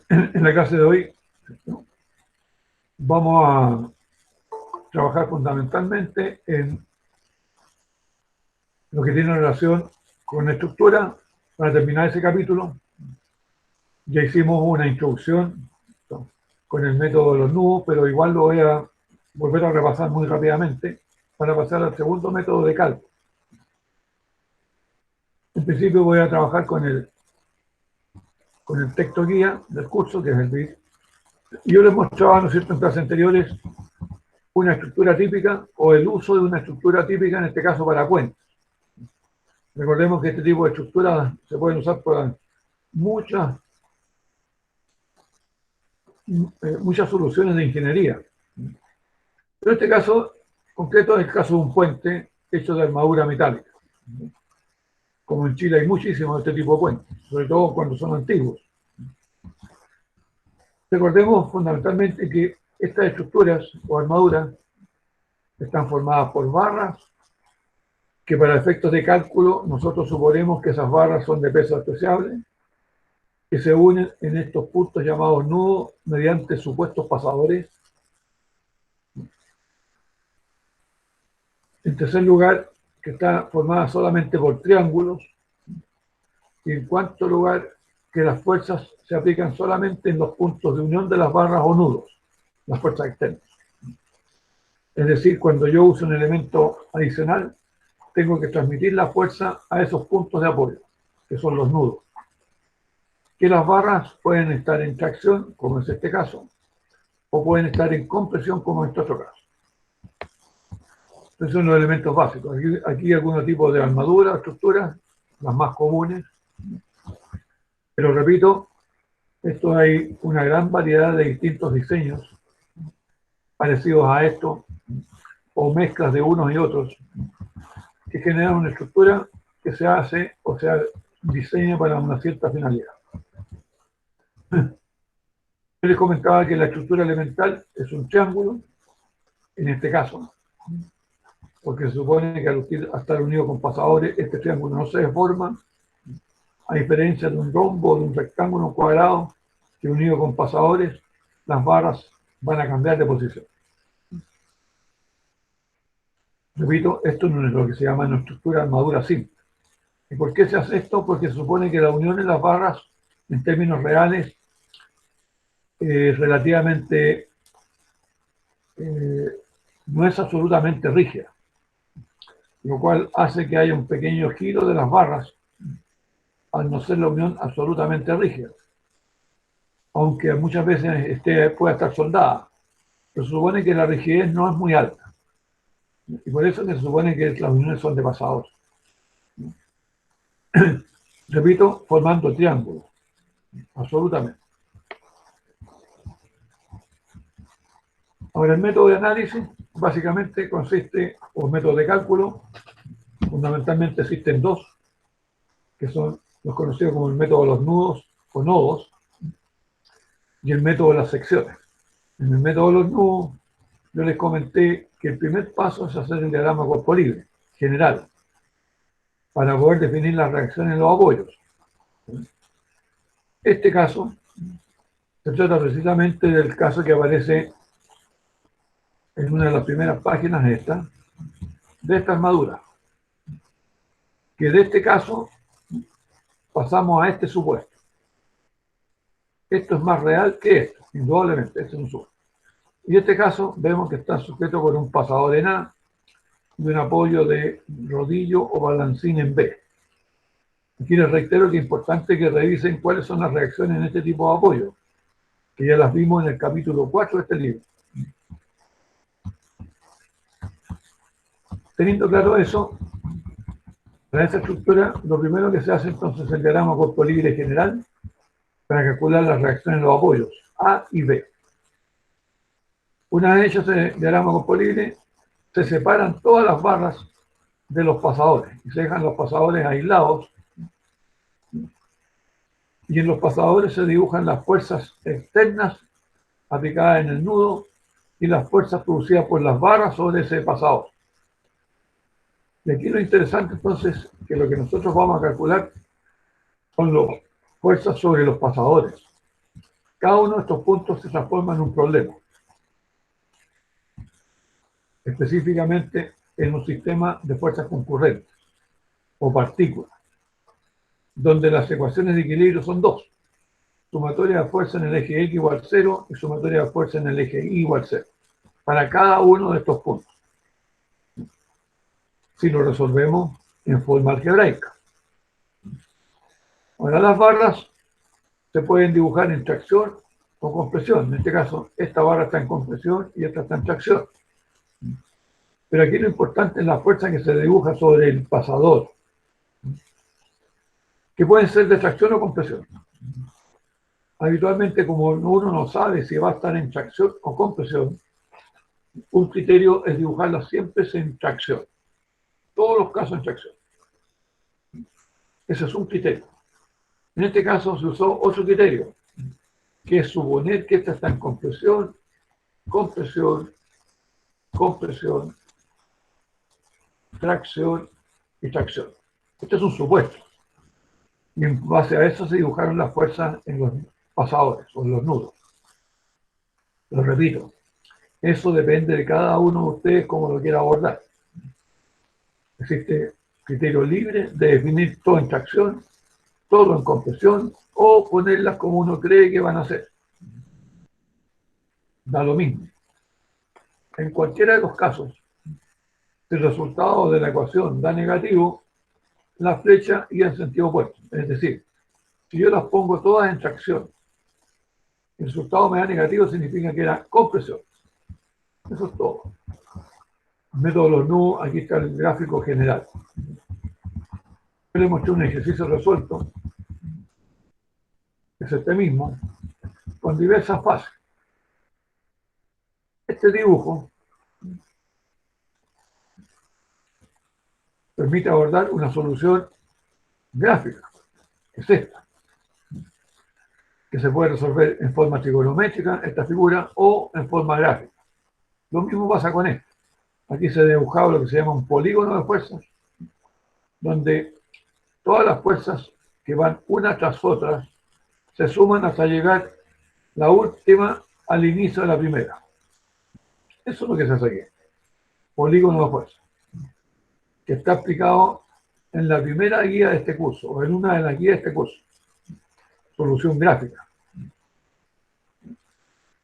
En la clase de hoy vamos a trabajar fundamentalmente en lo que tiene relación con la estructura. Para terminar ese capítulo, ya hicimos una introducción con el método de los nudos, pero igual lo voy a volver a repasar muy rápidamente para pasar al segundo método de cálculo. En principio voy a trabajar con el texto guía del curso, que es el BID. Yo les mostraba, ¿no es cierto?, en clases anteriores, una estructura típica o el uso de una estructura típica, en este caso para cuentas. Recordemos que este tipo de estructuras se pueden usar para muchas soluciones de ingeniería. Pero este caso concreto es el caso de un puente hecho de armadura metálica. Como en Chile hay muchísimos de este tipo de puentes, sobre todo cuando son antiguos. Recordemos fundamentalmente que estas estructuras o armaduras están formadas por barras que para efectos de cálculo nosotros suponemos que esas barras son de peso despreciable, que se unen en estos puntos llamados nudos mediante supuestos pasadores. En tercer lugar, que está formada solamente por triángulos. Y en cuarto lugar, que las fuerzas se aplican solamente en los puntos de unión de las barras o nudos, las fuerzas externas. Es decir, cuando yo uso un elemento adicional, tengo que transmitir la fuerza a esos puntos de apoyo, que son los nudos. Que las barras pueden estar en tracción, como es este caso, o pueden estar en compresión, como en este otro caso. Esos son los elementos básicos. Aquí hay algunos tipos de armadura, estructuras, las más comunes. Pero repito, esto hay una gran variedad de distintos diseños parecidos a esto, o mezclas de unos y otros, que generan una estructura que se hace o se diseña para una cierta finalidad. Yo les comentaba que la estructura elemental es un triángulo, en este caso, porque se supone que al estar unido con pasadores, este triángulo no se deforma, a diferencia de un rombo, de un rectángulo, un cuadrado, que unido con pasadores, las barras van a cambiar de posición. Repito, esto no es lo que se llama una estructura de armadura simple. ¿Y por qué se hace esto? Porque se supone que la unión de las barras, en términos reales, es relativamente no es absolutamente rígida, lo cual hace que haya un pequeño giro de las barras, al no ser la unión absolutamente rígida, aunque muchas veces pueda estar soldada, pero se supone que la rigidez no es muy alta, y por eso que se supone que las uniones son de pasador. Repito, formando triángulos, absolutamente. Ahora, el método de análisis básicamente consiste, o método de cálculo, fundamentalmente existen dos, que son los conocidos como el método de los nudos o nodos, y el método de las secciones. En el método de los nudos, yo les comenté que el primer paso es hacer el diagrama cuerpo libre, general, para poder definir las reacciones en los apoyos. Este caso se trata precisamente del caso que aparece en una de las primeras páginas de esta armadura, que de este caso pasamos a este supuesto. Esto es más real que esto, indudablemente, este es un supuesto. Y en este caso vemos que está sujeto por un pasador en A y un apoyo de rodillo o balancín en B. Aquí les reitero que es importante que revisen cuáles son las reacciones en este tipo de apoyo, que ya las vimos en el capítulo 4 de este libro. Teniendo claro eso, para esta estructura, lo primero que se hace entonces es el diagrama cuerpo libre general para calcular las reacciones en los apoyos A y B. Una vez hecho ese diagrama cuerpo libre, se separan todas las barras de los pasadores y se dejan los pasadores aislados, y en los pasadores se dibujan las fuerzas externas aplicadas en el nudo y las fuerzas producidas por las barras sobre ese pasador. Y aquí lo interesante entonces que lo que nosotros vamos a calcular son las fuerzas sobre los pasadores. Cada uno de estos puntos se transforma en un problema, específicamente en un sistema de fuerzas concurrentes o partículas, donde las ecuaciones de equilibrio son dos: sumatoria de fuerza en el eje X igual 0 y sumatoria de fuerza en el eje Y igual 0, para cada uno de estos puntos, si lo resolvemos en forma algebraica. Ahora, las barras se pueden dibujar en tracción o compresión. En este caso, esta barra está en compresión y esta está en tracción. Pero aquí lo importante es la fuerza que se dibuja sobre el pasador, que pueden ser de tracción o compresión. Habitualmente, como uno no sabe si va a estar en tracción o compresión, un criterio es dibujarla siempre en tracción. Todos los casos en tracción. Ese es un criterio. En este caso se usó otro criterio, que es suponer que esta está en compresión, compresión, compresión, tracción y tracción. Este es un supuesto. Y en base a eso se dibujaron las fuerzas en los pasadores o en los nudos. Lo repito, eso depende de cada uno de ustedes cómo lo quiera abordar. Existe criterio libre de definir todo en tracción, todo en compresión, o ponerlas como uno cree que van a ser. Da lo mismo. En cualquiera de los casos, si el resultado de la ecuación da negativo, la flecha iba en sentido opuesto. Es decir, si yo las pongo todas en tracción, el resultado me da negativo, significa que era compresión. Eso es todo. El método de los nudos, aquí está el gráfico general. Yo les mostré un ejercicio resuelto, que es este mismo, con diversas fases. Este dibujo permite abordar una solución gráfica, que es esta, que se puede resolver en forma trigonométrica, esta figura, o en forma gráfica. Lo mismo pasa con esto. Aquí se ha dibujado lo que se llama un polígono de fuerzas, donde todas las fuerzas que van una tras otra se suman hasta llegar la última al inicio de la primera. Eso es lo que se hace aquí. Polígono de fuerzas, que está aplicado en la primera guía de este curso, o en una de las guías de este curso. Solución gráfica.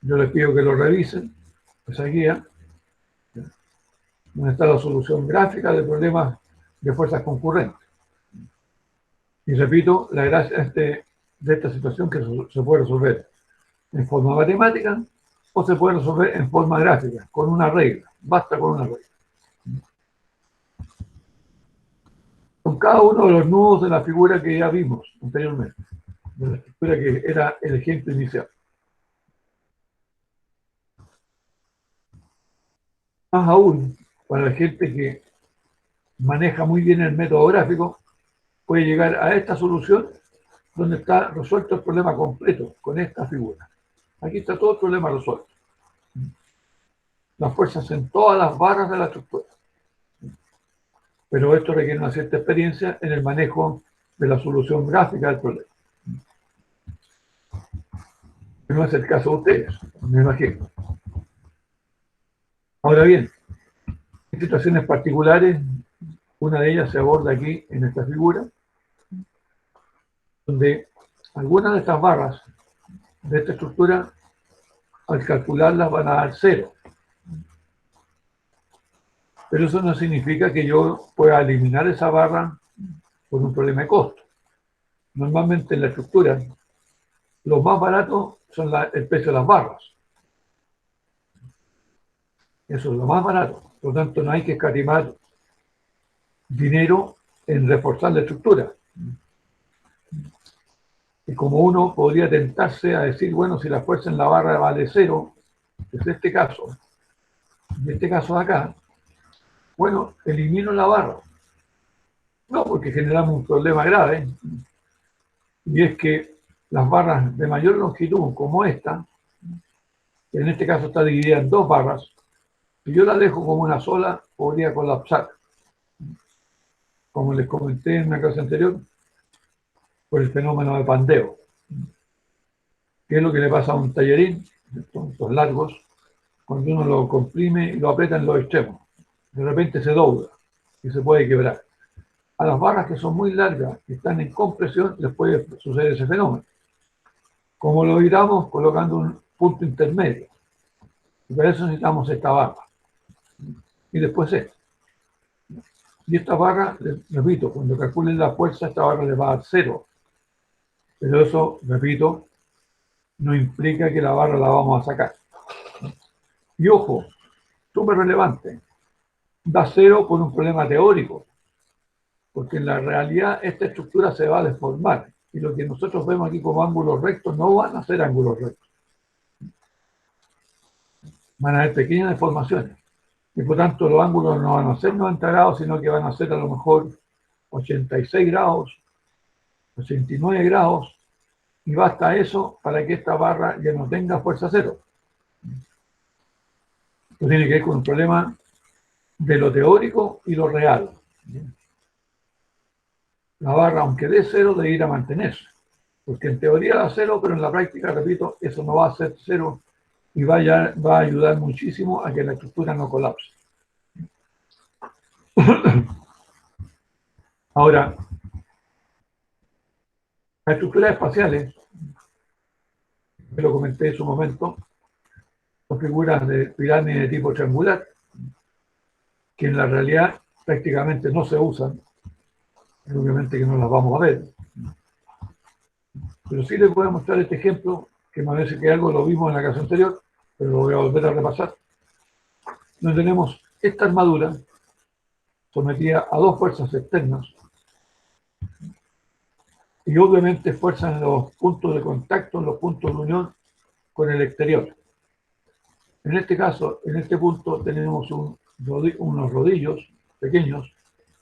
Yo les pido que lo revisen, esa guía, donde está la solución gráfica de problemas de fuerzas concurrentes. Y repito, la gracia de esta situación que se puede resolver en forma matemática o se puede resolver en forma gráfica, con una regla. Basta con una regla. Con cada uno de los nudos de la figura que ya vimos anteriormente, de la estructura que era el ejemplo inicial. Más aún, para la gente que maneja muy bien el método gráfico, puede llegar a esta solución donde está resuelto el problema completo con esta figura. Aquí está todo el problema resuelto. Las fuerzas en todas las barras de la estructura. Pero esto requiere una cierta experiencia en el manejo de la solución gráfica del problema. Que no es el caso de ustedes, me imagino. Ahora bien, en situaciones particulares, una de ellas se aborda aquí en esta figura, donde algunas de estas barras de esta estructura, al calcularlas, van a dar 0. Pero eso no significa que yo pueda eliminar esa barra por un problema de costo. Normalmente en la estructura, los más baratos son el precio de las barras. Eso es lo más barato. Por lo tanto, no hay que escatimar dinero en reforzar la estructura. Y como uno podría tentarse a decir, bueno, si la fuerza en la barra vale 0, que es este caso, y este caso de acá, bueno, elimino la barra. No, porque generamos un problema grave, y es que las barras de mayor longitud, como esta, que en este caso está dividida en dos barras, si yo la dejo como una sola, podría colapsar. Como les comenté en una clase anterior, por el fenómeno de pandeo. ¿Qué es lo que le pasa a un tallerín? Estos largos, cuando uno lo comprime y lo aprieta en los extremos. De repente se dobla y se puede quebrar. A las barras que son muy largas, que están en compresión, les puede suceder ese fenómeno. ¿Cómo lo evitamos? Colocando un punto intermedio. Y para eso necesitamos esta barra. Y después esta. Y esta barra, repito, cuando calculen la fuerza, esta barra le va a dar 0. Pero eso, repito, no implica que la barra la vamos a sacar. Y ojo, súper relevante, da 0 por un problema teórico, porque en la realidad esta estructura se va a deformar. Y lo que nosotros vemos aquí como ángulos rectos no van a ser ángulos rectos. Van a haber pequeñas deformaciones. Y por tanto los ángulos no van a ser 90 grados, sino que van a ser a lo mejor 86 grados, 89 grados, y basta eso para que esta barra ya no tenga fuerza 0. Esto tiene que ver con un problema de lo teórico y lo real. La barra, aunque dé 0, debe ir a mantenerse, porque en teoría da 0, pero en la práctica, repito, eso no va a ser 0 y va a ayudar muchísimo a que la estructura no colapse. Ahora, las estructuras espaciales, que lo comenté en su momento, son figuras de pirámide de tipo triangular, que en la realidad prácticamente no se usan, obviamente que no las vamos a ver. Pero sí les voy a mostrar este ejemplo, que me parece que algo lo vimos en la clase anterior, pero lo voy a volver a repasar. Donde tenemos esta armadura sometida a dos fuerzas externas y obviamente fuerzas en los puntos de contacto, en los puntos de unión con el exterior. En este caso, en este punto tenemos unos rodillos pequeños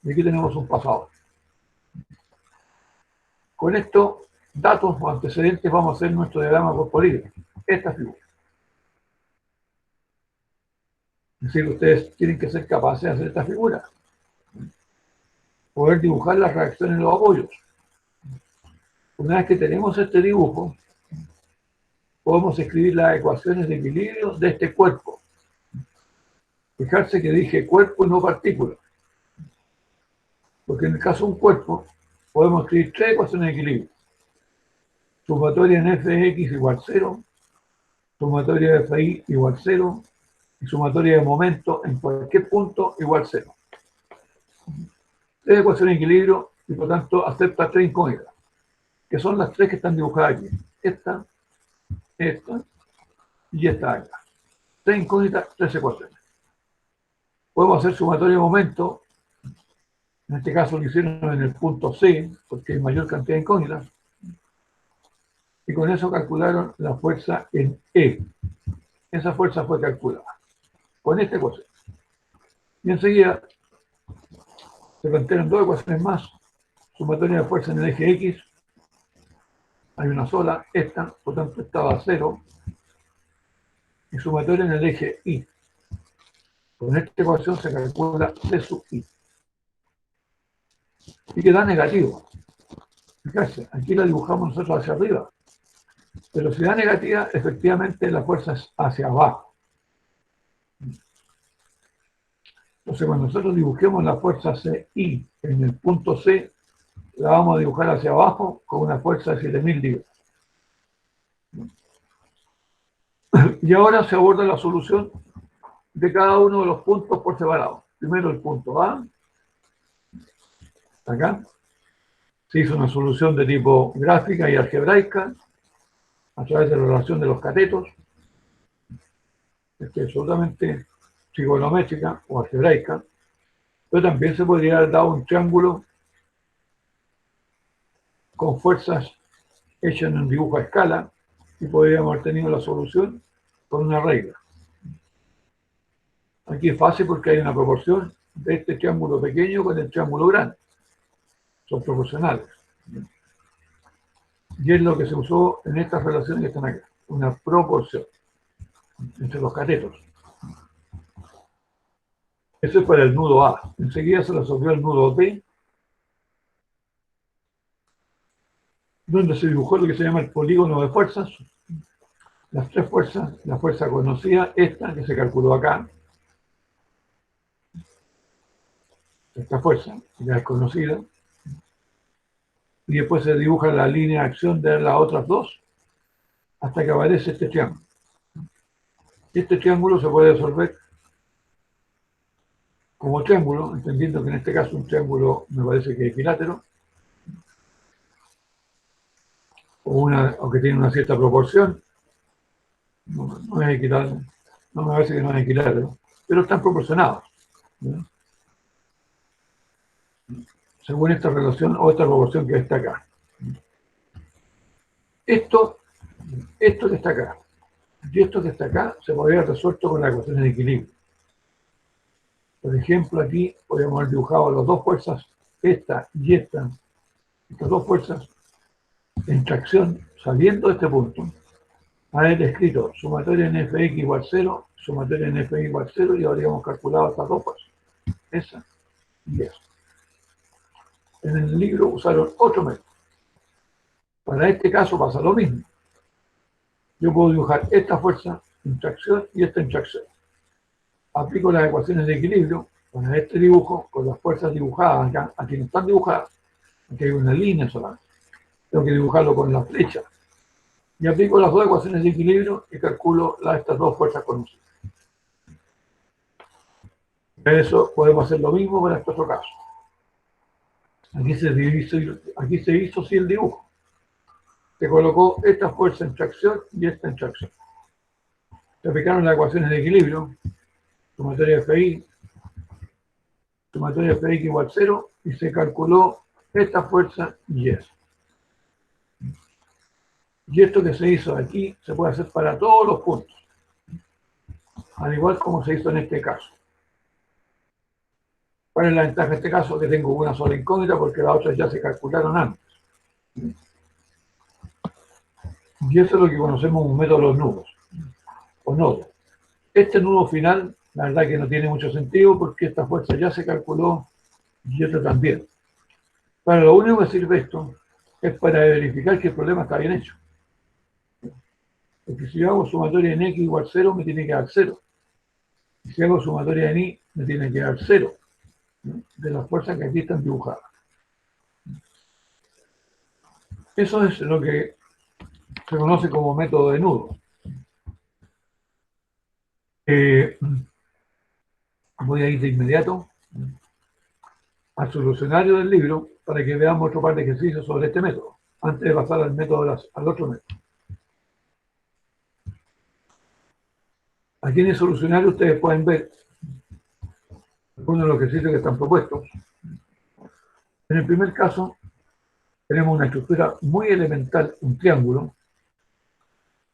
y aquí tenemos un pasador. Con estos datos o antecedentes vamos a hacer nuestro diagrama corporal, esta figura. Es decir, ustedes tienen que ser capaces de hacer esta figura, poder dibujar las reacciones en los apoyos. Una vez que tenemos este dibujo, podemos escribir las ecuaciones de equilibrio de este cuerpo. Fijarse que dije cuerpo y no partícula, porque en el caso de un cuerpo podemos escribir tres ecuaciones de equilibrio. Sumatoria en fx igual 0, sumatoria de fi igual 0 y sumatoria de momento en cualquier punto igual 0. Tres ecuaciones de equilibrio y por tanto acepta tres incógnitas, que son las tres que están dibujadas aquí. Esta y esta acá. Tres incógnitas, tres ecuaciones. Podemos hacer sumatoria de momento, en este caso lo hicieron en el punto C, porque hay mayor cantidad de incógnitas, y con eso calcularon la fuerza en E. Esa fuerza fue calculada con esta ecuación. Y enseguida se plantearon dos ecuaciones más, sumatoria de fuerza en el eje X, hay una sola, esta, por tanto estaba a 0, y sumatoria en el eje Y. Con esta ecuación se calcula C sub I. Y queda negativo. Fíjense, aquí la dibujamos nosotros hacia arriba. Pero si da negativa, efectivamente la fuerza es hacia abajo. Entonces, cuando nosotros dibujemos la fuerza CI en el punto C, la vamos a dibujar hacia abajo con una fuerza de 7000 libras. Y ahora se aborda la solución de cada uno de los puntos por separado. Primero el punto A, acá. Se hizo una solución de tipo gráfica y algebraica a través de la relación de los catetos, que es absolutamente trigonométrica o algebraica, pero también se podría haber dado un triángulo con fuerzas hechas en un dibujo a escala y podríamos haber tenido la solución con una regla. Aquí es fácil porque hay una proporción de este triángulo pequeño con el triángulo grande. Son proporcionales. Y es lo que se usó en estas relaciones que están acá. Una proporción entre los catetos. Eso es para el nudo A. Enseguida se resolvió el nudo B. donde se dibujó lo que se llama el polígono de fuerzas. Las tres fuerzas, la fuerza conocida, esta que se calculó acá, esta fuerza, ya es conocida, y después se dibuja la línea de acción de las otras dos, hasta que aparece este triángulo. Este triángulo se puede resolver como triángulo, entendiendo que en este caso un triángulo me parece que es equilátero, o que tiene una cierta proporción. No es equilátero, no me parece que no es equilátero, pero están proporcionados, ¿no? Según esta relación o esta proporción que está acá. Esto que está acá y esto que está acá se podría haber resuelto con la ecuación de equilibrio. Por ejemplo, aquí podríamos haber dibujado las dos fuerzas, esta y esta, estas dos fuerzas en tracción, saliendo de este punto, haber escrito sumatoria en Fx igual 0, sumatoria en Fx igual 0, y habríamos calculado estas dos fuerzas, esa y esa. En el libro usaron otro método. Para este caso pasa lo mismo. Yo puedo dibujar esta fuerza en tracción y esta en tracción. Aplico las ecuaciones de equilibrio para este dibujo con las fuerzas dibujadas acá. Aquí no están dibujadas, aquí hay una línea solamente. Tengo que dibujarlo con la flecha. Y aplico las dos ecuaciones de equilibrio y calculo estas dos fuerzas conocidas. Eso podemos hacer lo mismo para este otro caso. Aquí se hizo sí el dibujo. Se colocó esta fuerza en tracción y esta en tracción. Se aplicaron las ecuaciones de equilibrio, sumatoria de Fx igual 0, y se calculó esta fuerza y esa. Y esto que se hizo aquí se puede hacer para todos los puntos, al igual como se hizo en este caso. ¿Cuál es la ventaja de este caso? Que tengo una sola incógnita porque las otras ya se calcularon antes. Y eso es lo que conocemos como un método de los nudos, o nodos. Este nudo final, la verdad que no tiene mucho sentido porque esta fuerza ya se calculó y esta también. Para lo único que sirve esto es para verificar que el problema está bien hecho. Porque si yo hago sumatoria en x igual 0, me tiene que dar 0. Y si hago sumatoria en y, me tiene que dar 0, ¿no?, de las fuerzas que aquí están dibujadas. Eso es lo que se conoce como método de nudo. Voy a ir de inmediato al solucionario del libro para que veamos otro par de ejercicios sobre este método, antes de pasar al otro método. Aquí en el solucionario ustedes pueden ver algunos de los ejercicios que están propuestos. En el primer caso, tenemos una estructura muy elemental, un triángulo,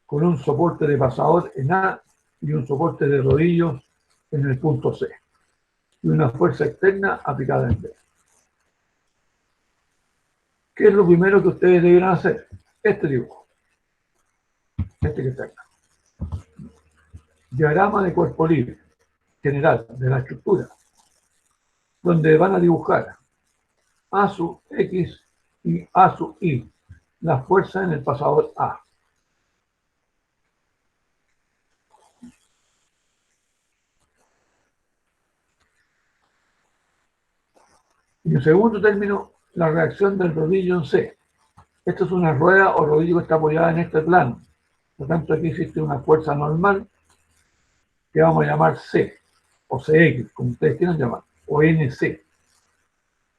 con un soporte de pasador en A y un soporte de rodillos en el punto C, y una fuerza externa aplicada en B. ¿Qué es lo primero que ustedes deben hacer? Este dibujo, este que está acá. Diagrama de cuerpo libre, general, de la estructura, donde van a dibujar A sub X y A sub Y, la fuerza en el pasador A. Y en segundo término, la reacción del rodillo en C. Esto es una rueda o rodillo que está apoyada en este plano. Por lo tanto, aquí existe una fuerza normal que vamos a llamar C, o CX, como ustedes quieran llamar, o NC.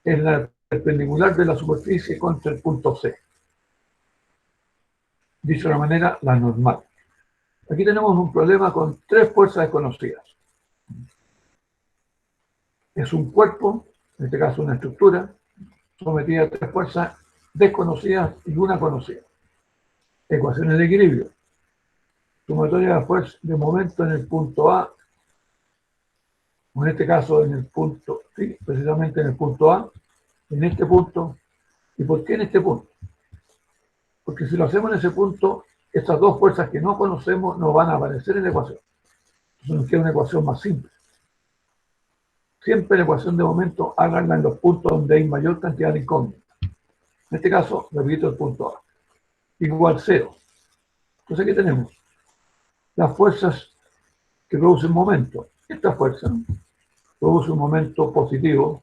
Es la perpendicular de la superficie contra el punto C. Dicho de una manera, la normal. Aquí tenemos un problema con tres fuerzas desconocidas. Es un cuerpo, en este caso una estructura, sometida a tres fuerzas desconocidas y una conocida. Ecuaciones de equilibrio. Sumatoria de fuerza de momento en el punto A, o en este caso en el punto, sí, precisamente en el punto A, en este punto. ¿Y por qué en este punto? Porque si lo hacemos en ese punto, estas dos fuerzas que no conocemos no van a aparecer en la ecuación. Entonces nos queda una ecuación más simple. Siempre la ecuación de momento háganla en los puntos donde hay mayor cantidad de incógnitas. En este caso, repito el punto A. igual 0. Entonces, ¿qué tenemos? Las fuerzas que producen momento. Esta fuerza produce un momento positivo,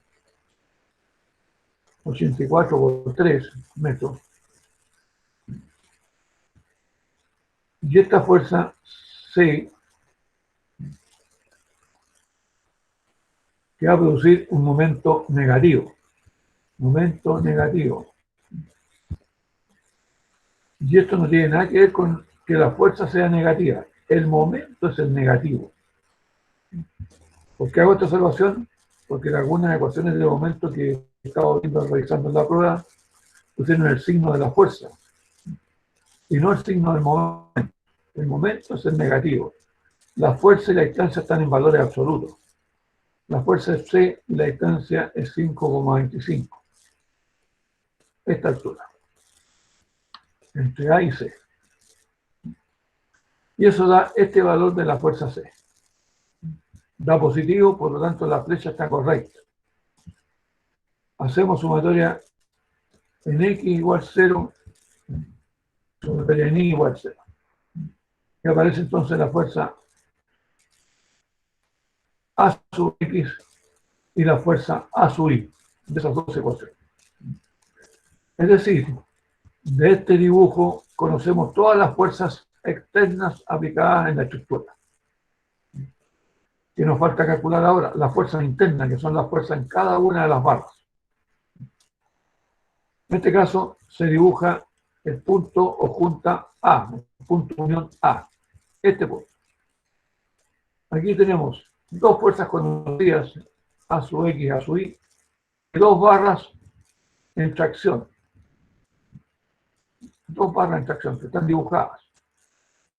84 por 3 metros. Y esta fuerza C, que va a producir un momento negativo. Momento negativo. Y esto no tiene nada que ver con que la fuerza sea negativa. El momento es el negativo. ¿Por qué hago esta observación? Porque en algunas ecuaciones de momento que he estado viendo, revisando en la prueba, pusieron el signo de la fuerza y no el signo del momento. El momento es el negativo. La fuerza y la distancia están en valores absolutos. La fuerza es C y la distancia es 5,25. Esta altura. Entre A y C. Y eso da este valor de la fuerza C. Da positivo, por lo tanto la flecha está correcta. Hacemos sumatoria en X igual 0, sumatoria en Y igual 0. Y aparece entonces la fuerza A sub X y la fuerza A sub Y de esas dos ecuaciones. Es decir, de este dibujo conocemos todas las fuerzas externas aplicadas en la estructura. ¿Qué nos falta calcular ahora? Las fuerzas internas, que son las fuerzas en cada una de las barras. En este caso se dibuja el punto o junta A, el punto unión A, este punto. Aquí tenemos dos fuerzas conocidas, A sub X y A sub Y, y dos barras en tracción. Dos barras en tracción que están dibujadas.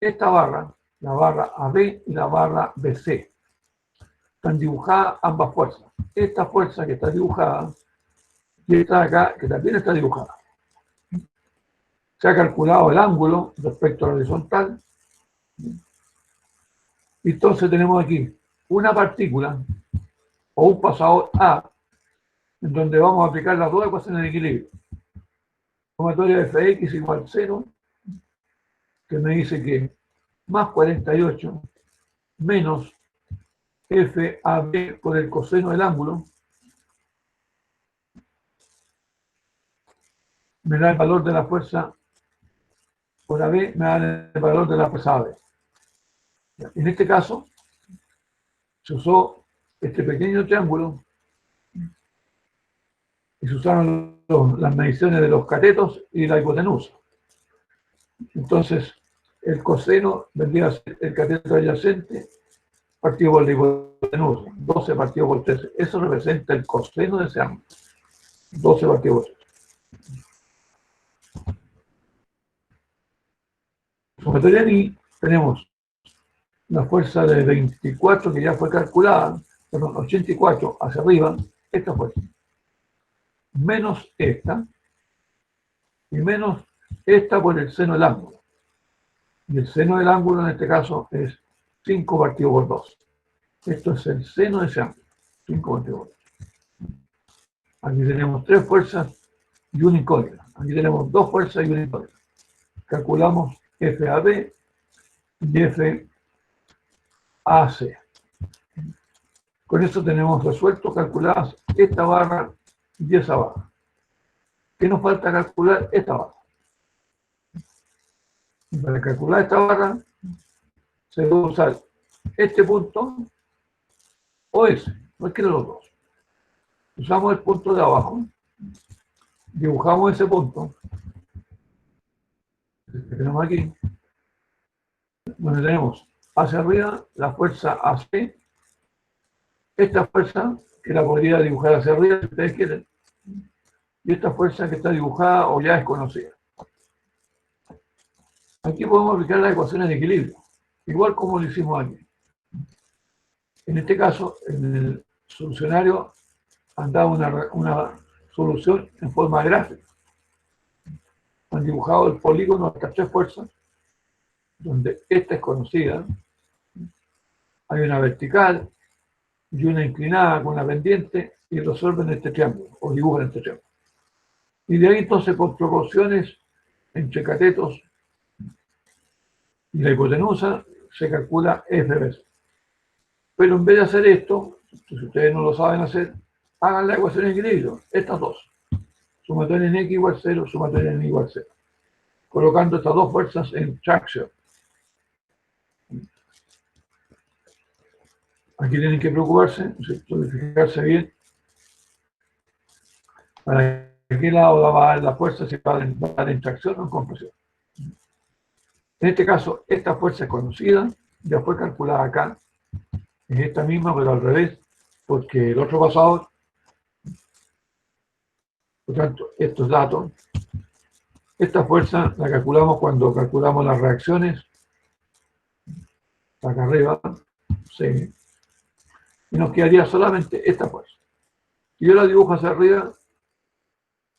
Esta barra, la barra AB y la barra BC, están dibujadas ambas fuerzas. Esta fuerza que está dibujada y esta de acá que también está dibujada. Se ha calculado el ángulo respecto a la horizontal. Y entonces tenemos aquí una partícula o un pasador A en donde vamos a aplicar las dos ecuaciones de equilibrio. Sumatoria de Fx igual 0, que me dice que más 48 menos FAB por el coseno del ángulo me da el valor de la fuerza por AB, me da el valor de la fuerza AB. En este caso, se usó este pequeño triángulo y se usaron las mediciones de los catetos y la hipotenusa. Entonces, el coseno vendría a ser el cateto adyacente partido por la hipotenusa, 12 partido por 13. Eso representa el coseno de ese ángulo, 12 partido por 13. Sumatoria en Y tenemos la fuerza de 24 que ya fue calculada, perdón, 84 hacia arriba, esta fuerza, menos esta, y menos esta por el seno del ángulo. Y el seno del ángulo en este caso es 5 partido por 2. Esto es el seno de ese ángulo, 5 partido por 2. Aquí tenemos tres fuerzas y una incógnita. Aquí tenemos dos fuerzas y una incógnita. Calculamos FAB y FAC. Con esto tenemos resuelto, calculadas esta barra y esa barra. ¿Qué nos falta calcular? Esta barra. Y para calcular esta barra se debe usar este punto o ese, cualquiera de los dos. Usamos el punto de abajo, dibujamos ese punto que tenemos aquí, donde tenemos hacia arriba la fuerza AC, esta fuerza que la podría dibujar hacia arriba si ustedes quieren, y esta fuerza que está dibujada o ya es conocida. Aquí podemos aplicar las ecuaciones de equilibrio, igual como lo hicimos aquí. En este caso, en el solucionario han dado una solución en forma gráfica. Han dibujado el polígono de estas tres fuerzas, donde esta es conocida. Hay una vertical y una inclinada con una pendiente y resuelven este triángulo, o dibujan este triángulo. Y de ahí entonces, por proporciones entre catetos y la hipotenusa, se calcula F veces. Pero en vez de hacer esto, si ustedes no lo saben hacer, hagan la ecuación de equilibrio, estas dos. Sumatoria en X igual 0, sumatoria en Y igual 0. Colocando estas dos fuerzas en tracción. Aquí tienen que preocuparse, fijarse bien para qué lado va a dar la fuerza, si va a dar en tracción o en compresión. En este caso, esta fuerza es conocida, ya fue calculada acá, es esta misma, pero al revés, porque el otro pasador, por tanto, estos datos, esta fuerza la calculamos cuando calculamos las reacciones, acá arriba, sí, y nos quedaría solamente esta fuerza. Si yo la dibujo hacia arriba,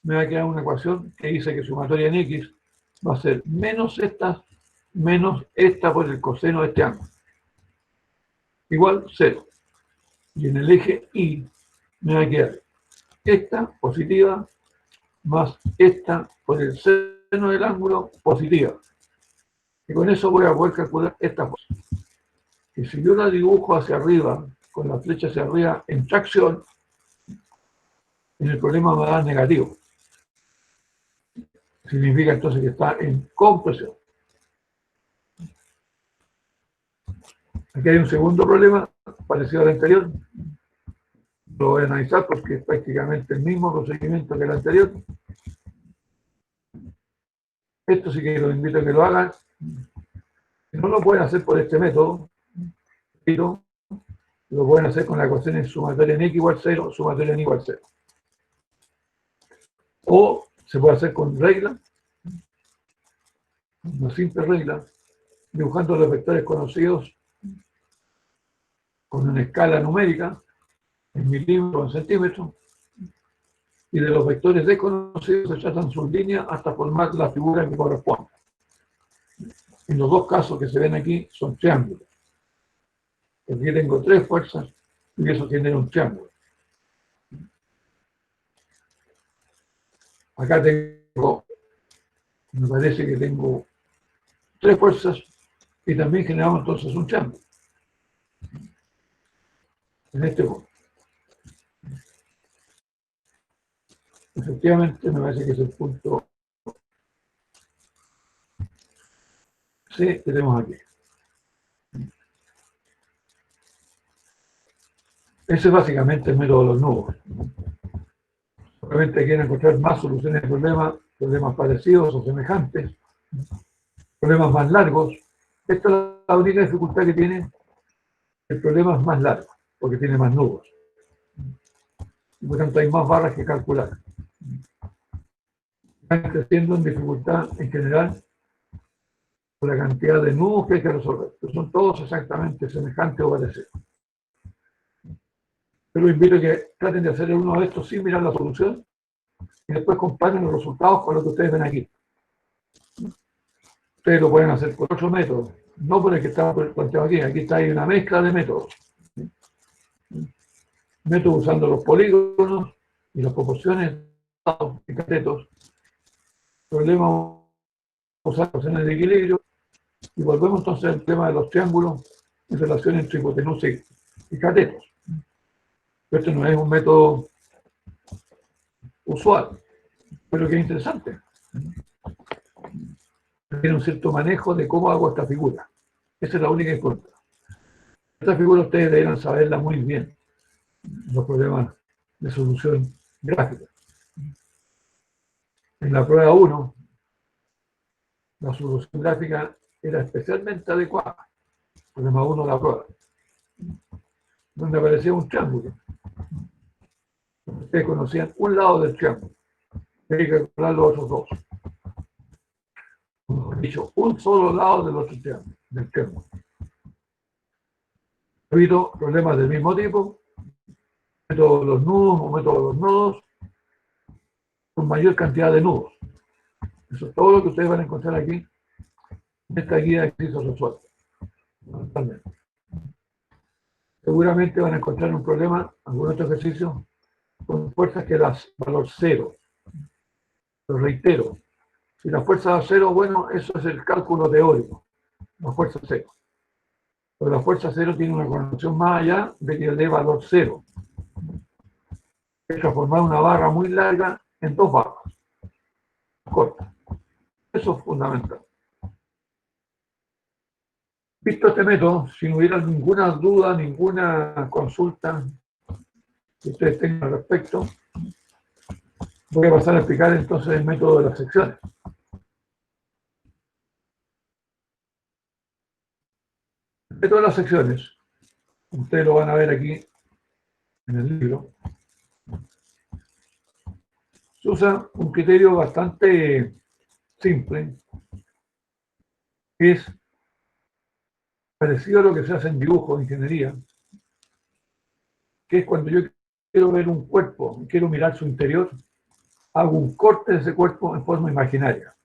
me va a quedar una ecuación que dice que sumatoria en X va a ser menos esta por el coseno de este ángulo. Igual 0. Y en el eje Y me va a quedar esta positiva más esta por el seno del ángulo positiva. Y con eso voy a poder calcular esta fuerza. Y si yo la dibujo hacia arriba, con la flecha hacia arriba en tracción, en el problema me va a dar negativo. Significa entonces que está en compresión. Aquí hay un segundo problema parecido al anterior. Lo voy a analizar porque es prácticamente el mismo procedimiento que el anterior. Esto sí que los invito a que lo hagan. Si no lo pueden hacer por este método, pero lo pueden hacer con la ecuación en sumatoria en X igual 0, sumatoria en Y igual 0. O se puede hacer con regla, una simple regla, dibujando los vectores conocidos con una escala numérica, en milímetros o en centímetros, y de los vectores desconocidos se trazan sus líneas hasta formar la figura que corresponde. En los dos casos que se ven aquí son triángulos. Aquí tengo tres fuerzas y eso genera un triángulo. Acá tengo, me parece que tengo tres fuerzas y también generamos entonces un triángulo. En este punto. Efectivamente, me parece que es el punto C que tenemos aquí. Ese es básicamente el método de los nudos. Obviamente quieren encontrar más soluciones de problemas parecidos o semejantes, problemas más largos. Esta es la única dificultad que tiene. El problema es más largo, porque tiene más nudos. Por lo tanto, hay más barras que calcular. Están creciendo en dificultad en general por la cantidad de nudos que hay que resolver. Pero son todos exactamente semejantes o parecidos. Pero los invito a que traten de hacer uno de estos sin mirar la solución y después comparen los resultados con lo que ustedes ven aquí. Ustedes lo pueden hacer por otro método, no por el que está planteado aquí. Aquí está ahí una mezcla de métodos. Método usando los polígonos y las proporciones y catetos. Problema usando ecuaciones de equilibrio. Y volvemos entonces al tema de los triángulos en relación entre hipotenusa y catetos. Esto no es un método usual, pero que es interesante. Tiene un cierto manejo de cómo hago esta figura. Esa es la única importa. Esta figura ustedes deberán saberla muy bien. Los problemas de solución gráfica. En la prueba 1, la solución gráfica era especialmente adecuada. Problema 1 de la prueba. Donde aparecía un triángulo. Ustedes conocían un lado del triángulo. Hay que calcular los otros dos. Mejor dicho, un solo lado del otro triángulo. Ha habido problemas del mismo tipo, método de los nudos o método de los nodos, con mayor cantidad de nudos. Eso es todo lo que ustedes van a encontrar aquí en esta guía de ejercicios resueltos. Seguramente van a encontrar un problema, algún otro ejercicio, con fuerzas que das valor 0. Lo reitero, Si la fuerza da cero, bueno, eso es el cálculo teórico, la fuerza cero. Pero la fuerza cero tiene una connotación más allá de que dé valor cero. Es transformar una barra muy larga en dos barras cortas. Eso es fundamental. Visto este método, si no hubiera ninguna duda, ninguna consulta que ustedes tengan al respecto, voy a pasar a explicar entonces el método de las secciones. El método de las secciones, ustedes lo van a ver aquí en el libro, se usa un criterio bastante simple, que es parecido a lo que se hace en dibujo, en ingeniería, que es cuando yo quiero ver un cuerpo, quiero mirar su interior, hago un corte de ese cuerpo en forma imaginaria.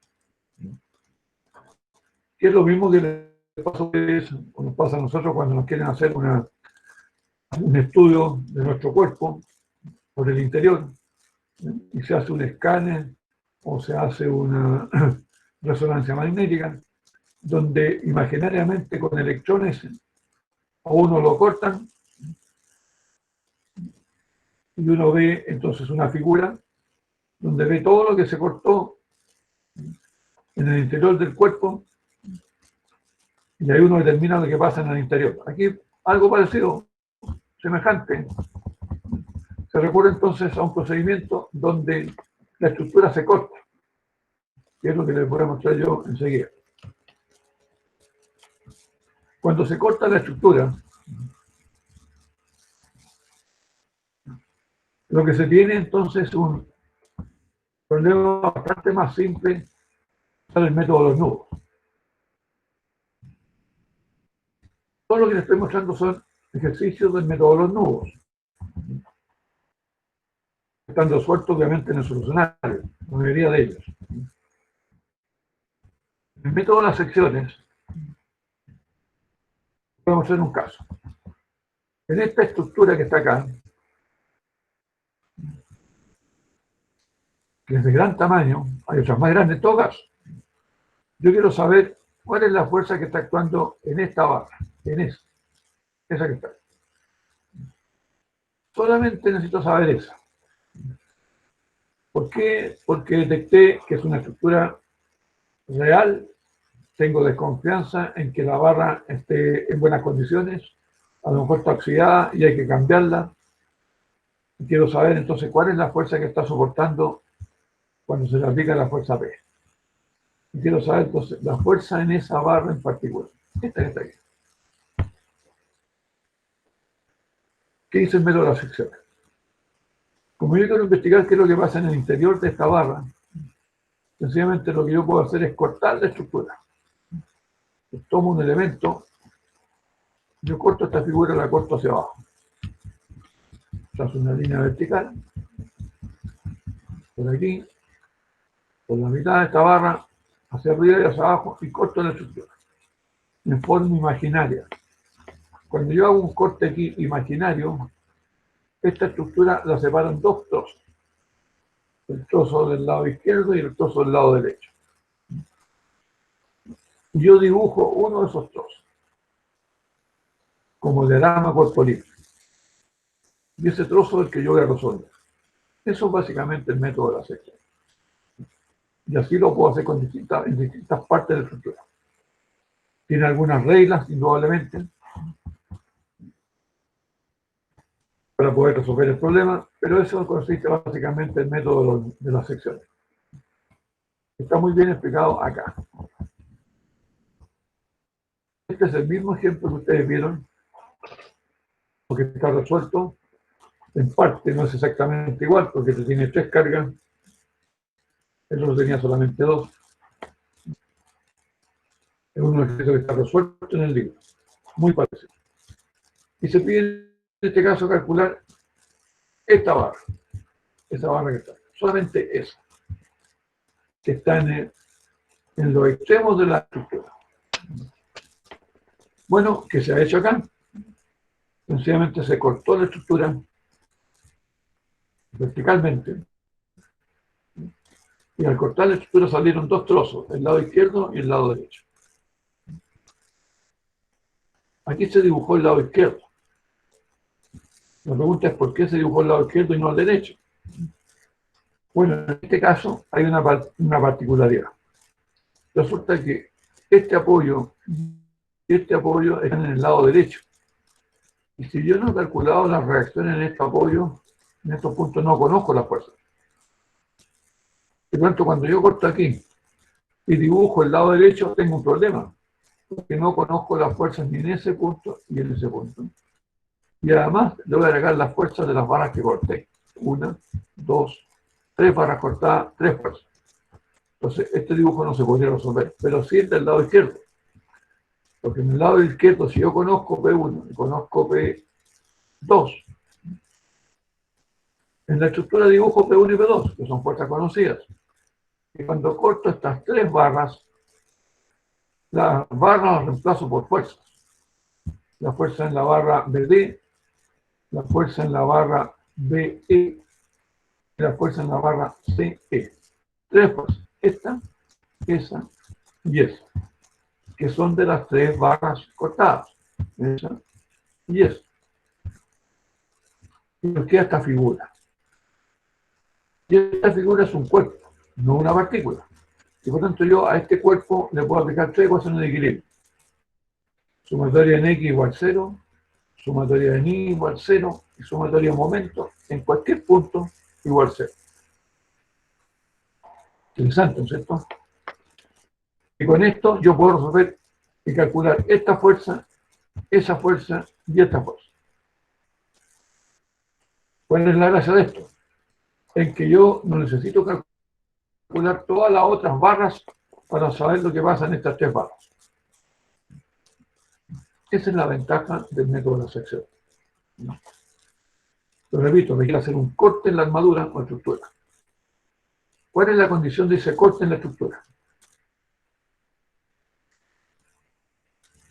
Que es lo mismo que les pasa a ustedes, o nos pasa a nosotros cuando nos quieren hacer un estudio de nuestro cuerpo por el interior, y se hace un escáner o se hace una resonancia magnética, donde imaginariamente con electrones a uno lo cortan y uno ve entonces una figura donde ve todo lo que se cortó en el interior del cuerpo y ahí uno determina lo que pasa en el interior. Aquí algo parecido, semejante. Se recurre entonces a un procedimiento donde la estructura se corta, que es lo que les voy a mostrar yo enseguida. Cuando se corta la estructura, lo que se tiene entonces es un problema bastante más simple para el método de los nudos. Todo lo que les estoy mostrando son ejercicios del método de los nudos, estando sueltos obviamente en el solucionario, la mayoría de ellos. El método de las secciones, vamos a hacer un caso. En esta estructura que está acá, que es de gran tamaño, hay otras más grandes, todas. Yo quiero saber cuál es la fuerza que está actuando en esta barra, en esa que está. Solamente necesito saber esa. ¿Por qué? Porque detecté que es una estructura real, tengo desconfianza en que la barra esté en buenas condiciones, a lo mejor está oxidada y hay que cambiarla. Y quiero saber entonces cuál es la fuerza que está soportando cuando se le aplica la fuerza P. Y quiero saber entonces la fuerza en esa barra en particular. Esta que está aquí. ¿Qué dice el método de la sección? Como yo quiero investigar qué es lo que pasa en el interior de esta barra, sencillamente lo que yo puedo hacer es cortar la estructura. Yo tomo un elemento, yo corto esta figura, la corto hacia abajo. Trazo una línea vertical, por aquí, por la mitad de esta barra, hacia arriba y hacia abajo, y corto la estructura, en forma imaginaria. Cuando yo hago un corte aquí imaginario, esta estructura la separo en dos trozos. El trozo del lado izquierdo y el trozo del lado derecho. Y yo dibujo uno de esos trozos, como diagrama cuerpo libre. Y ese trozo es el que yo voy a resolver. Eso es básicamente el método de la sección. Y así lo puedo hacer en distintas partes de la estructura. Tiene algunas reglas, indudablemente, para poder resolver el problema, pero eso consiste básicamente en el método de las secciones. Está muy bien explicado acá. Este es el mismo ejemplo que ustedes vieron, porque está resuelto. En parte no es exactamente igual, porque este tiene 3 cargas, el otro tenía solamente 2. Es un ejercicio que está resuelto en el libro, muy parecido. Y se pide en este caso calcular esta barra, esa barra que está, solamente esa, que está en los extremos de la estructura. Bueno, ¿qué se ha hecho acá? Sencillamente se cortó la estructura verticalmente Y al cortar la estructura salieron dos trozos, el lado izquierdo y el lado derecho. Aquí se dibujó el lado izquierdo. La pregunta es ¿por qué se dibujó el lado izquierdo y no el derecho? Bueno, en este caso hay una particularidad. Resulta que este apoyo y este apoyo están en el lado derecho. Y si yo no he calculado las reacciones en este apoyo, en estos puntos no conozco las fuerzas. Por lo tanto, cuando yo corto aquí y dibujo el lado derecho, tengo un problema, porque no conozco las fuerzas ni en ese punto ni en ese punto. Y además le voy a agregar las fuerzas de las barras que corté. Una, dos, tres barras cortadas, tres fuerzas. Entonces, este dibujo no se podría resolver, pero sí el del lado izquierdo. Porque en el lado izquierdo, si yo conozco P1 y conozco P2, en la estructura dibujo P1 y P2, que son fuerzas conocidas. Y cuando corto estas tres barras, las barras las reemplazo por fuerzas. La fuerza en la barra BD, la fuerza en la barra BE y la fuerza en la barra CE. Tres fuerzas, esta, esa y esa, que son de las tres barras cortadas. Esa y esa. Y nos queda esta figura. Y esta figura es un cuerpo, no una partícula. Y por tanto yo a este cuerpo le puedo aplicar tres ecuaciones de equilibrio. Sumatoria en X igual 0, sumatoria en Y igual 0 y sumatoria en momento en cualquier punto igual 0. Interesante, ¿no es cierto? Y con esto yo puedo resolver y calcular esta fuerza, esa fuerza y esta fuerza. ¿Cuál es la gracia de esto? En que yo no necesito calcular todas las otras barras para saber lo que pasa en estas tres barras. Esa es la ventaja del método de la sección. Lo repito, me quiero hacer un corte en la armadura o estructura. ¿Cuál es la condición de ese corte en la estructura?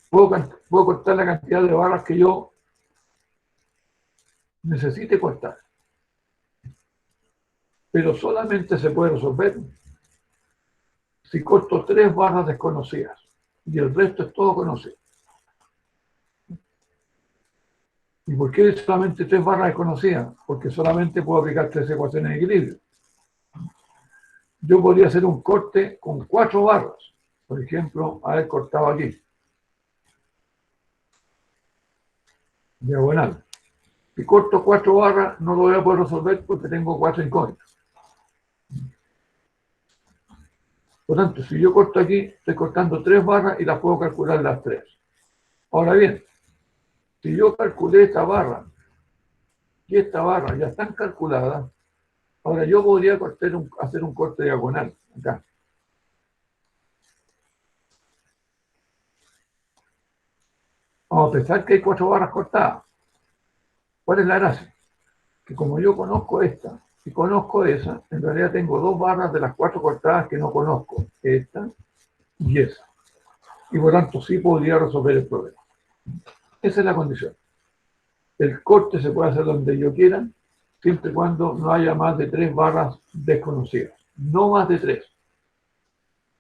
Puedo cortar la cantidad de barras que yo necesite cortar. Pero solamente se puede resolver si corto tres barras desconocidas y el resto es todo conocido. ¿Y por qué solamente tres barras desconocidas? Porque solamente puedo aplicar tres ecuaciones de equilibrio. Yo podría hacer un corte con cuatro barras. Por ejemplo, haber cortado aquí. Diagonal. Si corto cuatro barras, no lo voy a poder resolver porque tengo cuatro incógnitas. Por tanto, si yo corto aquí, estoy cortando tres barras y las puedo calcular las tres. Ahora bien, si yo calculé esta barra y esta barra ya están calculadas, ahora yo podría hacer un corte diagonal acá. Vamos a pensar que hay cuatro barras cortadas. ¿Cuál es la gracia? Que como yo conozco esta y conozco esa, en realidad tengo dos barras de las cuatro cortadas que no conozco. Esta y esa. Y por tanto sí podría resolver el problema. Esa es la condición. El corte se puede hacer donde yo quiera, siempre y cuando no haya más de tres barras desconocidas. No más de tres.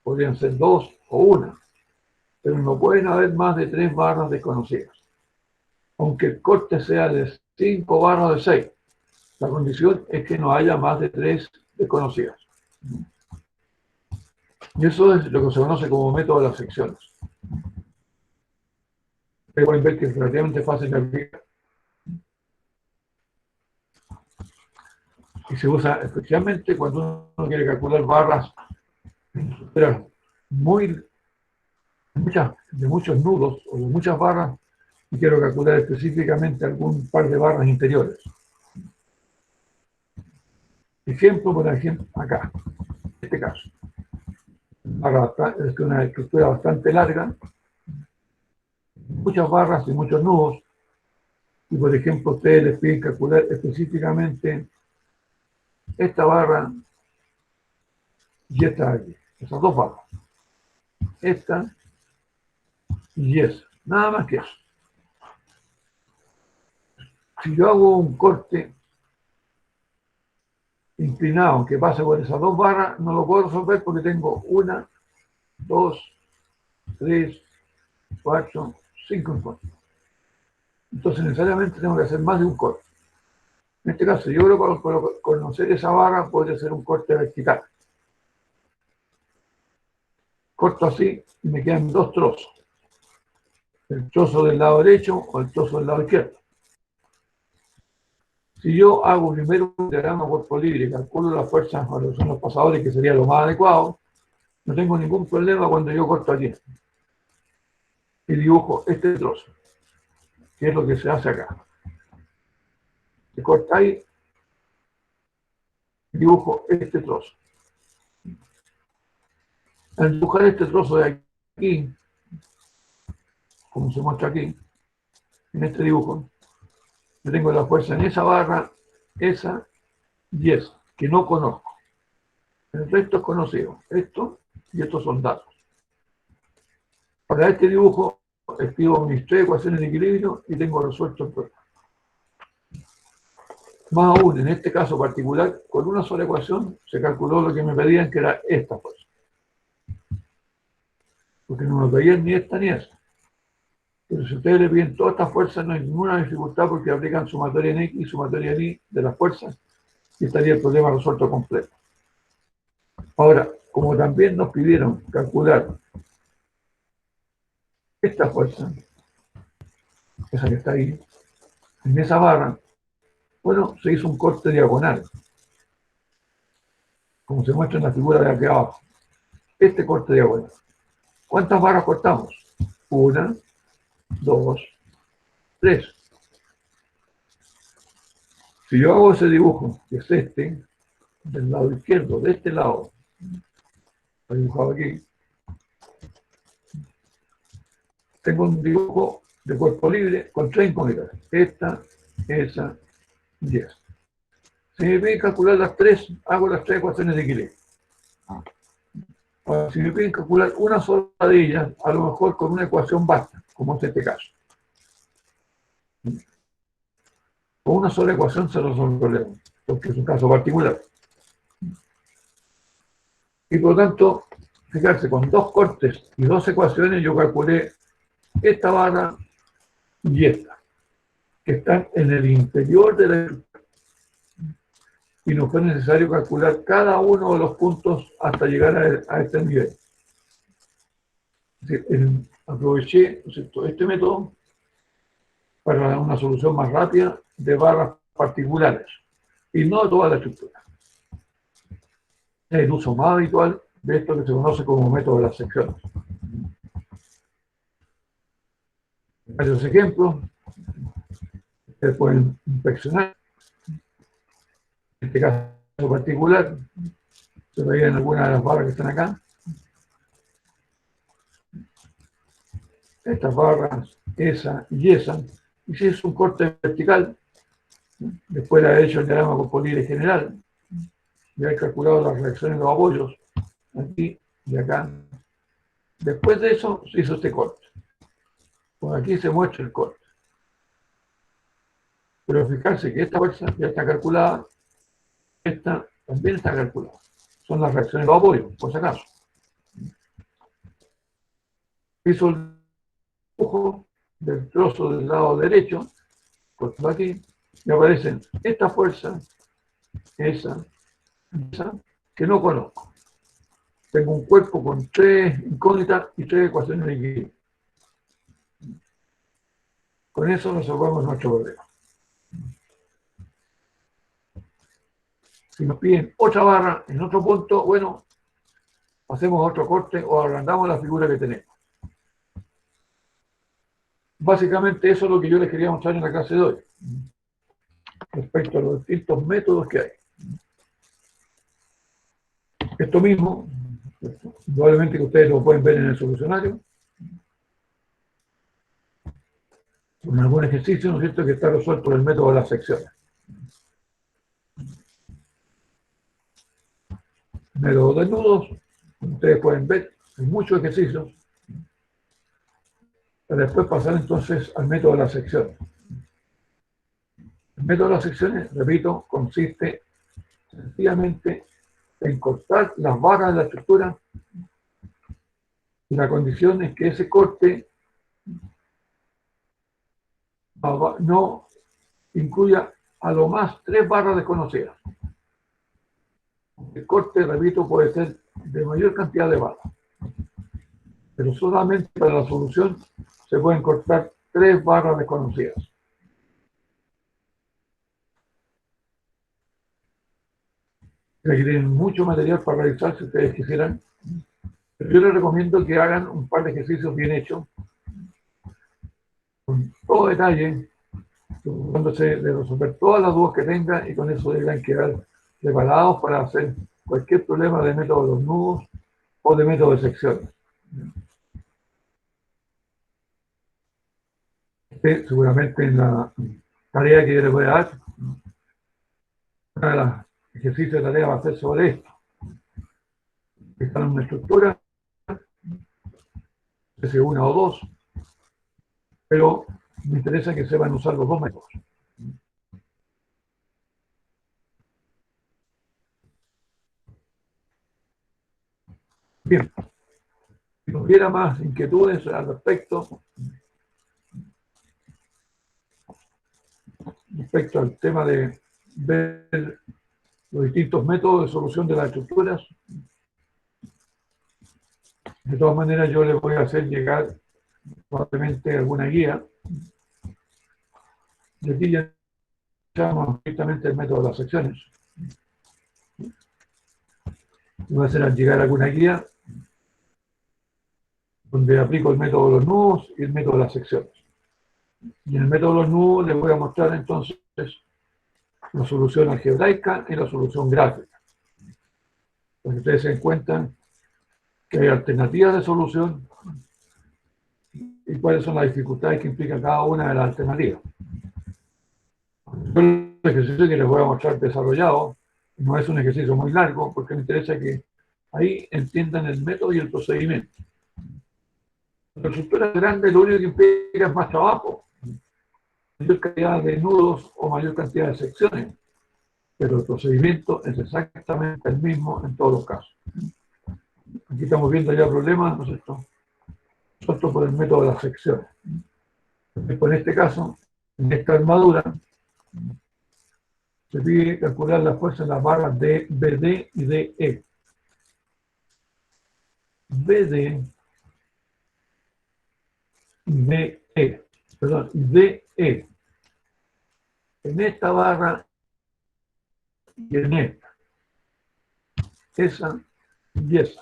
Podrían ser dos o una, pero no pueden haber más de tres barras desconocidas. Aunque el corte sea de 5 barras o de 6, la condición es que no haya más de tres desconocidas. Y eso es lo que se conoce como método de las secciones. Ustedes pueden ver que es relativamente fácil de aplicar. Y se usa especialmente cuando uno quiere calcular barras pero de muchos nudos o de muchas barras y quiero calcular específicamente algún par de barras interiores. Ejemplo, por ejemplo, acá, en este caso. Es una estructura bastante larga, muchas barras y muchos nudos, y por ejemplo, ustedes les piden calcular específicamente esta barra y esta aquí, esas dos barras, esta y esa, nada más que eso. Si yo hago un corte inclinado que pase por esas dos barras, no lo puedo resolver porque tengo 1, 2, 3, 4, 5 encuentros. Entonces necesariamente tengo que hacer más de un corte. En este caso, yo creo que conocer esa barra podría ser un corte vertical. Corto así y me quedan dos trozos. El trozo del lado derecho o el trozo del lado izquierdo. Si yo hago primero un diagrama cuerpo libre y calculo las fuerzas a los pasadores, que sería lo más adecuado, no tengo ningún problema cuando yo corto aquí y dibujo este trozo, que es lo que se hace acá. Se corta ahí, dibujo este trozo. Al dibujar este trozo de aquí, como se muestra aquí, en este dibujo, yo tengo la fuerza en esa barra, esa y esa, que no conozco. El resto es conocido. Esto y estos son datos. Para este dibujo, escribo mis 3 ecuaciones de equilibrio y tengo resuelto el problema. Más aún, en este caso particular, con una sola ecuación se calculó lo que me pedían, que era esta fuerza. Porque no me pedían ni esta ni esa. Pero si ustedes le piden todas estas fuerzas, no hay ninguna dificultad porque aplican sumatoria en X y sumatoria en Y de las fuerzas y estaría el problema resuelto completo. Ahora, como también nos pidieron calcular esta fuerza, esa que está ahí, en esa barra, bueno, se hizo un corte diagonal, como se muestra en la figura de aquí abajo. Este corte diagonal. ¿Cuántas barras cortamos? 1, 2, 3. Si yo hago ese dibujo, que es este, del lado izquierdo, de este lado, lo he dibujado aquí, tengo un dibujo de cuerpo libre con 3 incógnitas. Esta, esa y esa. Si me piden calcular las 3, hago las 3 ecuaciones de equilibrio. Ahora, si me piden calcular una sola de ellas, a lo mejor con una ecuación basta, como es este caso. Con una sola ecuación se resuelve el problema, porque es un caso particular. Y por lo tanto, fijarse, con 2 cortes y 2 ecuaciones yo calculé esta barra y esta, que están en el interior de la estructura. Y no fue necesario calcular cada uno de los puntos hasta llegar a este nivel. Es decir, aproveché este método para dar una solución más rápida de barras particulares y no de toda la estructura. Es el uso más habitual de esto que se conoce como método de las secciones. Varios ejemplos. Ustedes pueden inspeccionar. En este caso particular, se veían algunas de las barras que están acá. Estas barras, esa y esa. Y si es un corte vertical, después de haber hecho el diagrama con polibre general, de haber calculado las reacciones de los apoyos, aquí y acá. Después de eso se hizo este corte. Por aquí se muestra el corte. Pero fijarse que esta fuerza ya está calculada, esta también está calculada. Son las reacciones de los apoyos, por si acaso. Hizo el dibujo del trozo del lado derecho, cortado aquí, y aparecen esta fuerza, esa, que no conozco. Tengo un cuerpo con 3 incógnitas y 3 ecuaciones de equilibrio. Con eso resolvemos nuestro problema. Si nos piden otra barra en otro punto, bueno, hacemos otro corte o agrandamos la figura que tenemos. Básicamente eso es lo que yo les quería mostrar en la clase de hoy, respecto a los distintos métodos que hay. Esto mismo, probablemente que ustedes lo pueden ver en el solucionario, con algún ejercicio, ¿no es cierto?, que está resuelto por el método de las secciones. Método de nudos, como ustedes pueden ver, hay muchos ejercicios, para después pasar entonces al método de las secciones. El método de las secciones, repito, consiste sencillamente en cortar las barras de la estructura, y la condición es que ese corte no incluya a lo más 3 barras desconocidas. El corte, repito, puede ser de mayor cantidad de barras, pero solamente para la solución se pueden cortar 3 barras desconocidas. Requieren mucho material para realizar si ustedes quisieran, pero yo les recomiendo que hagan un par de ejercicios bien hechos, con todo detalle, preocupándose de resolver todas las dudas que tengan, y con eso deberán quedar preparados para hacer cualquier problema de método de los nudos o de método de secciones. Seguramente en la tarea que yo les voy a dar, uno de los ejercicios de tarea va a ser sobre esto. Están en una estructura, que sea una o dos, pero me interesa que sepan usar los dos métodos. Bien, si hubiera más inquietudes al respecto al tema de ver los distintos métodos de solución de las estructuras, de todas maneras yo les voy a hacer llegar probablemente alguna guía. Y aquí ya llamo directamente el método de las secciones. Voy a hacer llegar alguna guía donde aplico el método de los nudos y el método de las secciones. Y en el método de los nudos les voy a mostrar entonces la solución algebraica y la solución gráfica, para que ustedes se den cuenta que hay alternativas de solución y cuáles son las dificultades que implica cada una de las alternativas. El ejercicio que les voy a mostrar desarrollado no es un ejercicio muy largo, porque me interesa que ahí entiendan el método y el procedimiento. La estructura grande lo único que implica es más trabajo, mayor cantidad de nudos o mayor cantidad de secciones, pero el procedimiento es exactamente el mismo en todos los casos. Aquí estamos viendo ya problemas, ¿no es cierto?, resueltos por el método de las secciones. En este caso, en esta armadura, se pide calcular la fuerza en las barras de BD y DE. BD y DE, perdón, DE. En esta barra y en esta. Esa y esa.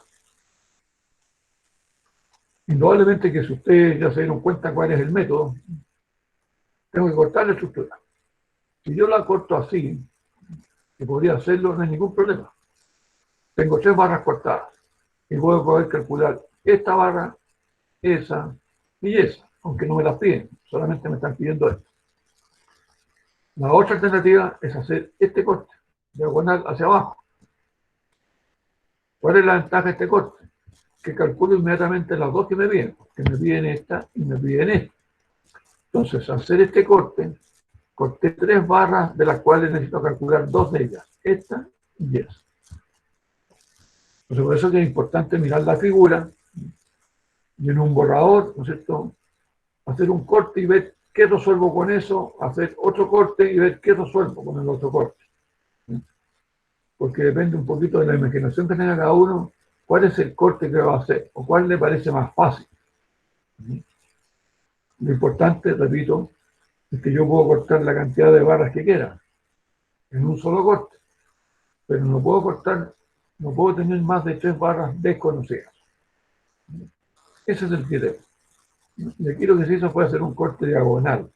Indudablemente que si ustedes ya se dieron cuenta cuál es el método, tengo que cortar la estructura. Si yo la corto así, que podría hacerlo, no hay ningún problema. Tengo 3 barras cortadas y voy a poder calcular esta barra, esa y esa, aunque no me las piden, solamente me están pidiendo esto. La otra alternativa es hacer este corte, diagonal hacia abajo. ¿Cuál es la ventaja de este corte? Que calculo inmediatamente las dos que me piden, que me piden esta y me piden esta. Entonces, al hacer este corte, corté 3 barras, de las cuales necesito calcular 2 de ellas, esta y esta. Entonces, por eso es que es importante mirar la figura y en un borrador, ¿no es cierto?, hacer un corte y ver qué resuelvo con eso, hacer otro corte y ver qué resuelvo con el otro corte. Porque depende un poquito de la imaginación que tenga cada uno, cuál es el corte que va a hacer o cuál le parece más fácil. Lo importante, repito, es que yo puedo cortar la cantidad de barras que quiera en un solo corte, pero no puedo tener más de 3 barras desconocidas. Ese es el criterio. Y aquí lo que se hizo fue hacer un corte diagonal,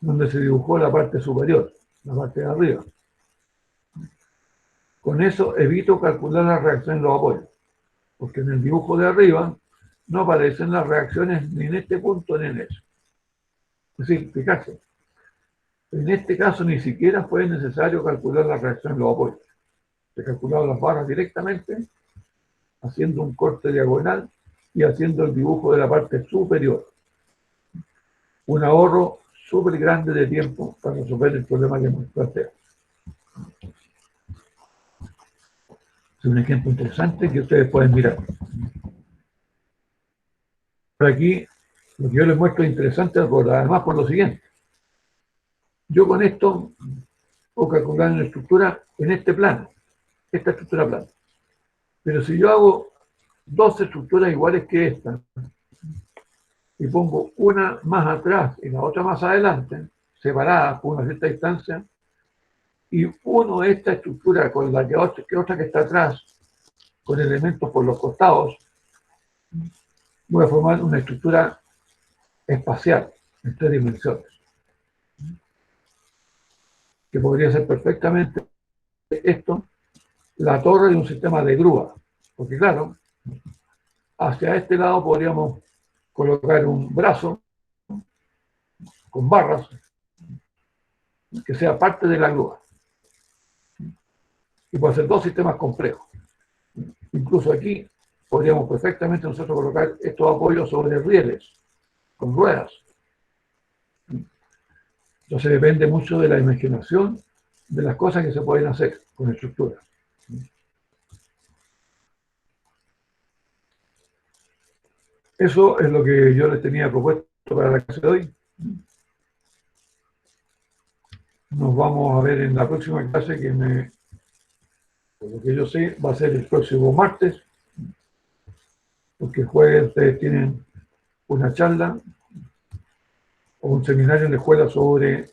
donde se dibujó la parte superior, la parte de arriba. Con eso evito calcular las reacciones en los apoyos, porque en el dibujo de arriba no aparecen las reacciones ni en este punto ni en eso. Es decir, fijarse, en este caso ni siquiera fue necesario calcular la reacción en los apoyos. Se calcularon las barras directamente, haciendo un corte diagonal y haciendo el dibujo de la parte superior. Un ahorro súper grande de tiempo para resolver el problema que nos plantea. Es un ejemplo interesante que ustedes pueden mirar. Por aquí, lo que yo les muestro es interesante, además por lo siguiente. Yo con esto puedo calcular una estructura en este plano, esta estructura plana. Pero si yo hago dos estructuras iguales que esta, y pongo una más atrás y la otra más adelante, separadas por una cierta distancia, y uno esta estructura con la que otra que está atrás, con elementos por los costados, voy a formar una estructura espacial en 3 dimensiones, que podría ser perfectamente esto, la torre de un sistema de grúa, porque claro, hacia este lado podríamos colocar un brazo con barras que sea parte de la grúa, y puede ser dos sistemas complejos. Incluso aquí podríamos perfectamente nosotros colocar estos apoyos sobre rieles, con ruedas. Entonces depende mucho de la imaginación de las cosas que se pueden hacer con estructuras. Eso es lo que yo les tenía propuesto para la clase de hoy. Nos vamos a ver en la próxima clase por lo que yo sé, va a ser el próximo martes, porque el jueves ustedes tienen una charla o un seminario en la escuela sobre